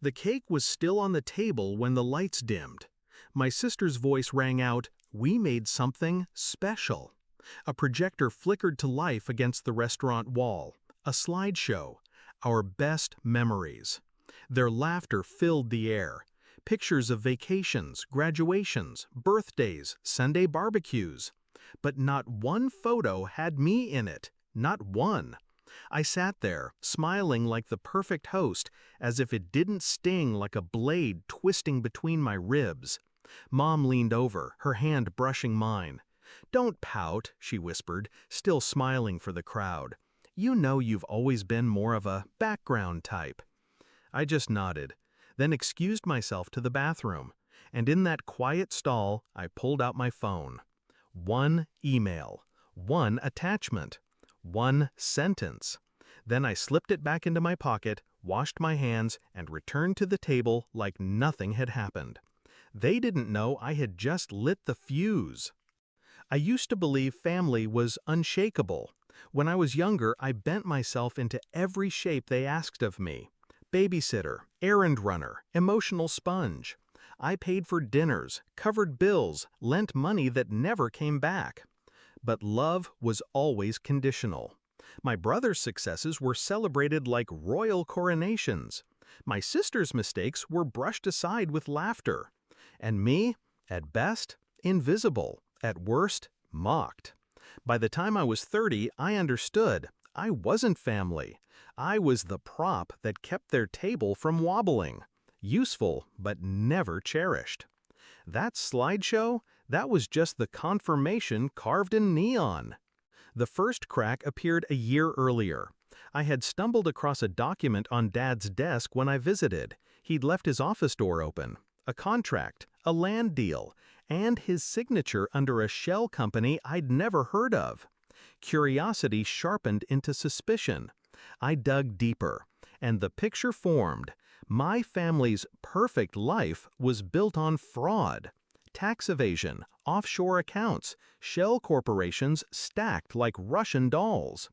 The cake was still on the table when the lights dimmed. My sister's voice rang out, "We made something special." A projector flickered to life against the restaurant wall. A slideshow. Our best memories. Their laughter filled the air. Pictures of vacations, graduations, birthdays, Sunday barbecues. But not one photo had me in it. Not one. I sat there, smiling like the perfect host, as if it didn't sting like a blade twisting between my ribs. Mom leaned over, her hand brushing mine. "Don't pout," she whispered, still smiling for the crowd. "You know you've always been more of a background type." I just nodded, then excused myself to the bathroom, and in that quiet stall, I pulled out my phone. One email, one attachment, one sentence. Then I slipped it back into my pocket, washed my hands, and returned to the table like nothing had happened. They didn't know I had just lit the fuse. I used to believe family was unshakable. When I was younger, I bent myself into every shape they asked of me. Babysitter, errand runner, emotional sponge. I paid for dinners, covered bills, lent money that never came back. But love was always conditional. My brother's successes were celebrated like royal coronations. My sister's mistakes were brushed aside with laughter. And me, at best, invisible, at worst, mocked. By the time I was 30, I understood. I wasn't family. I was the prop that kept their table from wobbling. Useful, but never cherished. That slideshow, that was just the confirmation carved in neon. The first crack appeared a year earlier. I had stumbled across a document on Dad's desk when I visited. He'd left his office door open. A contract, a land deal, and his signature under a shell company I'd never heard of. Curiosity sharpened into suspicion. I dug deeper, and the picture formed. My family's perfect life was built on fraud. Tax evasion, offshore accounts, shell corporations stacked like Russian dolls.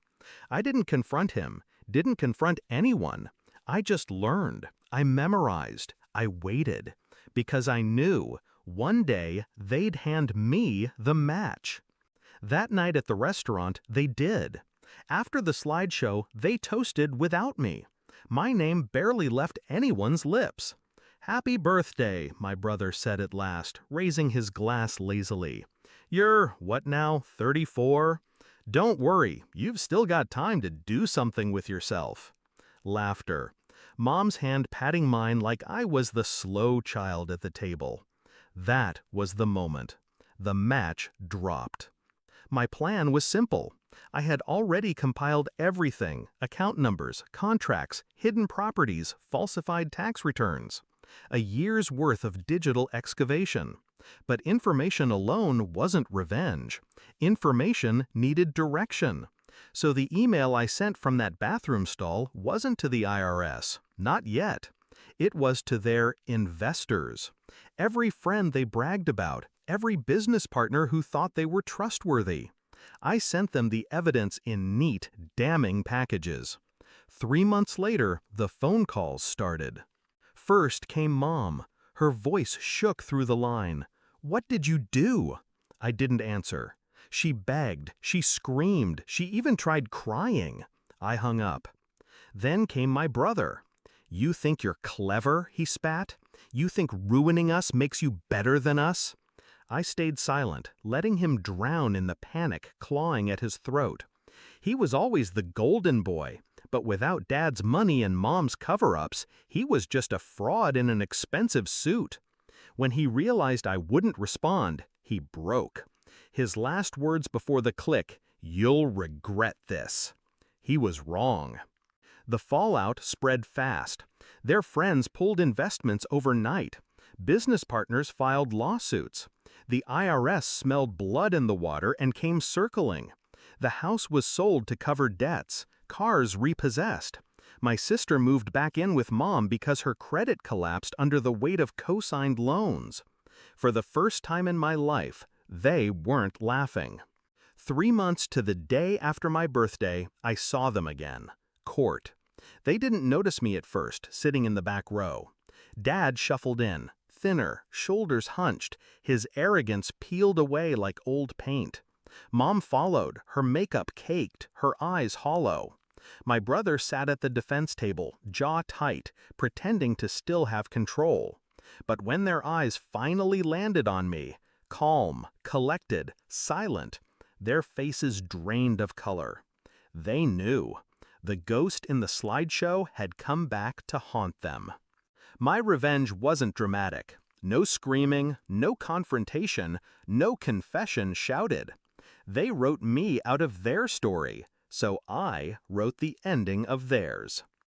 I didn't confront him, didn't confront anyone. I just learned. I memorized. I waited. Because I knew one day they'd hand me the match. That night at the restaurant, they did. After the slideshow, they toasted without me. My name barely left anyone's lips. "Happy birthday," my brother said at last, raising his glass lazily. "You're, what now, 34? Don't worry, you've still got time to do something with yourself." Laughter. Mom's hand patting mine like I was the slow child at the table. That was the moment. The match dropped. My plan was simple. I had already compiled everything: account numbers, contracts, hidden properties, falsified tax returns. A year's worth of digital excavation. But information alone wasn't revenge. Information needed direction. So the email I sent from that bathroom stall wasn't to the IRS. Not yet. It was to their investors. Every friend they bragged about, every business partner who thought they were trustworthy. I sent them the evidence in neat, damning packages. 3 months later, the phone calls started. First came Mom. Her voice shook through the line. "What did you do?" I didn't answer. She begged, she screamed, she even tried crying. I hung up. Then came my brother. "You think you're clever?" he spat. "You think ruining us makes you better than us?" I stayed silent, letting him drown in the panic clawing at his throat. He was always the golden boy, but without Dad's money and Mom's cover-ups, he was just a fraud in an expensive suit. When he realized I wouldn't respond, he broke. His last words before the click, "You'll regret this." He was wrong. The fallout spread fast. Their friends pulled investments overnight. Business partners filed lawsuits. The IRS smelled blood in the water and came circling. The house was sold to cover debts, cars repossessed. My sister moved back in with Mom because her credit collapsed under the weight of co-signed loans. For the first time in my life, they weren't laughing. 3 months to the day after my birthday, I saw them again. Court. They didn't notice me at first, sitting in the back row. Dad shuffled in, thinner, shoulders hunched, his arrogance peeled away like old paint. Mom followed, her makeup caked, her eyes hollow. My brother sat at the defense table, jaw tight, pretending to still have control. But when their eyes finally landed on me, calm, collected, silent, their faces drained of color. They knew. The ghost in the slideshow had come back to haunt them. My revenge wasn't dramatic. No screaming, no confrontation, no confession shouted. They wrote me out of their story, so I wrote the ending of theirs.